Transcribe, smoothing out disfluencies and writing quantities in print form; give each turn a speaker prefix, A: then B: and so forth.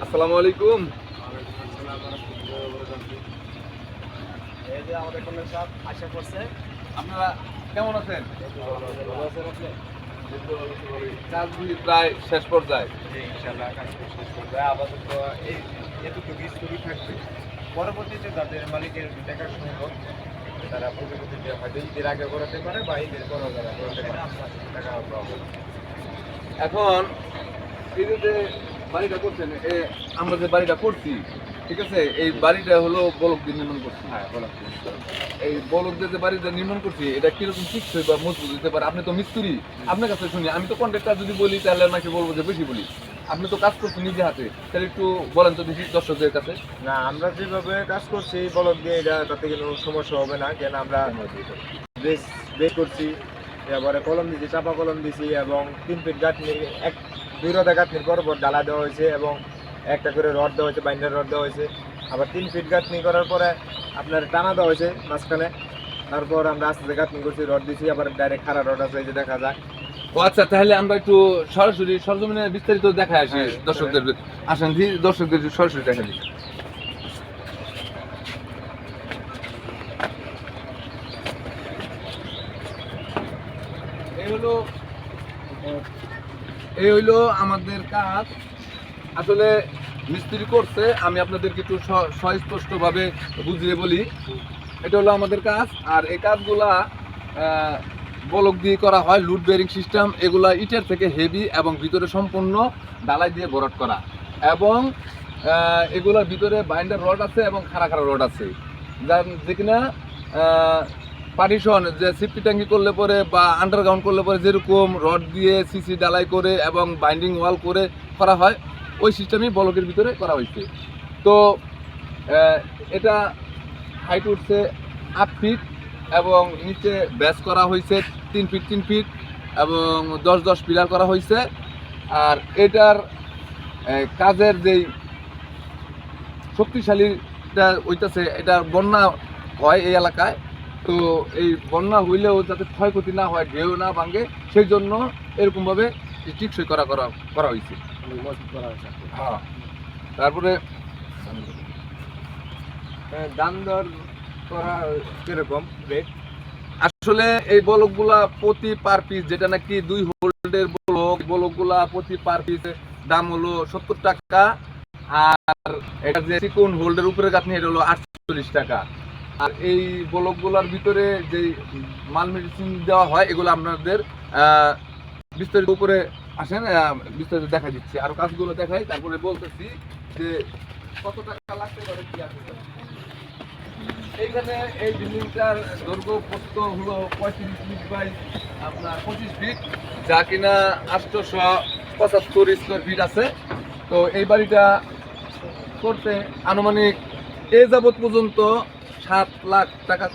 A: আসসালামু আলাইকুম।
B: এই যে আমাদের কলেজ সব আশা করছে।
A: আপনারা কেমন আছেন?
B: ভালো আছেন আপনি?
A: কাজ প্রায় শেষ পর্যায়ে।
B: জি, ইনশাআল্লাহ কাজ শেষ করবে। আপাতত এই এতটুকু স্টোরি থাকবে। পরবর্তীতে যাদের মালিকের টাকা সম্ভব তারা পরবর্তীতে হয়তো ঈদের আগে করাতে পারে বা ঈদের পরেও যারা করাতে পারে টাকা পাবে।
A: এখন এই যে বাড়িটা করছেন, আমরা যে বাড়িটা করছি, ঠিক আছে, এই বাড়িটা হলো বলক দিয়ে নির্মাণ করছি।
B: হ্যাঁ, বলো।
A: এই বলক দিয়ে যে বাড়িটা নির্মাণ করছি, এটা কিরকম টিকসই বা মজবুত হতে পারে? আপনি তো মিস্ত্রি, আপনার কাছে শুনি। আমি তো কন্ট্রাক্টর যদি বলি তাহলে আমাকে বলবো যে বেশি বলি। আপনি তো কাজ করছেন নিজে হাতে, তাহলে একটু বলেন তো দেখি দর্শকদের কাছে।
B: না, আমরা যেভাবে কাজ করছি বলক দিয়ে এটা তাতে কোনো সমস্যা হবে না, কেন আমরা বেশ বেশ করছি, এবারে কলম দিয়েছি, চাপা কলম দিয়েছি এবং 3 ফিট গাঁথনি, 2 রোদা গাঁথনির পর ডালা দেওয়া হয়েছে এবং একটা করে রড দেওয়া হয়েছে, বাইন্ডার রড দেওয়া হয়েছে। আবার 3 ফিট গাঁথনি করার পরে আপনার টানা দেওয়া হয়েছে মাঝখানে। তারপর আমরা আস্তে আস্তে গাঁথনি করছি, রড দিয়েছি, আবার ডাইরেক্ট খাড়া রড আছে, এই যে দেখা যায়।
A: ও আচ্ছা, তাহলে আমরা একটু সরাসরি সরজমিনে বিস্তারিত দেখা আসি
B: হ্যাঁ,
A: দর্শকদের। আসেন দর্শকদের সরাসরি দেখা দিই। এই হইলো আমাদের কাজ। আসলে মিস্ত্রি করছে, আমি আপনাদেরকে একটু সুস্পষ্টভাবে বুঝিয়ে বলি। এটা হলো আমাদের কাজ। আর এই কাজগুলা বলক দিয়ে করা হয়, লুড বেয়ারিং সিস্টেম। এগুলা ইটের থেকে হেভি এবং ভিতরে সম্পূর্ণ ডালাই দিয়ে ভরাট করা, এবং এগুলার ভিতরে বাইন্ডার রড আছে এবং খাড়া খাড়া রড আছে, যে কিনা পার্টিশন, যে সিফটি ট্যাঙ্কি করলে পরে বা আন্ডারগ্রাউন্ড করলে পরে যেরকম রড দিয়ে সিসি ডালাই করে এবং বাইন্ডিং ওয়াল করে করা হয়, ওই সিস্টেমই বলকের ভিতরে করা হয়েছে। তো এটা হাইট উঠছে 8 ফিট এবং নিচে ব্যাস করা হয়েছে 3 ফিট 3 ফিট এবং 10 পিলার করা হয়েছে। আর এটার কাজের যেই শক্তিশালীটা হইতেছে, এটা বন্যা হয় এই এলাকায়। তো এই বন্যা হইলেও যাতে ক্ষয়ক্ষতি না হয়, ঢেউ না ভাঙে, সেই জন্য এরকমভাবে টিকসই করা হয়েছে। হ্যাঁ, তারপরে
B: দাম দর করা কিরকম রেট?
A: আসলে এই বলকগুলা প্রতি পার পিস, যেটা নাকি 2 হোল্ডের বলকগুলা প্রতি পার পিসে দাম হলো 70 টাকা। আর এটা যে চিকন হোল্ডের উপরে গাঁথনি, এটা হলো 48 টাকা। আর এই বলকগুলার ভিতরে যে মাল মেডিসিন দেওয়া হয়, এগুলো আপনাদের বিস্তারিত উপরে আসেন, বিস্তারিত দেখা দিচ্ছি। আর কাজগুলো দেখাই, তারপরে বলতেছি যে কত টাকা লাগতে পারে, কি আছে। এইখানে এই বিল্ডিংটার দৈর্ঘ্য প্রস্থ হলো 35 ফিট বাই আপনার 25 ফিট, যা কিনা 875 স্কোয়ার ফিট আছে। তো এই বাড়িটা করতে আনুমানিক এ যাবৎ পর্যন্ত 7 লাখ টাকা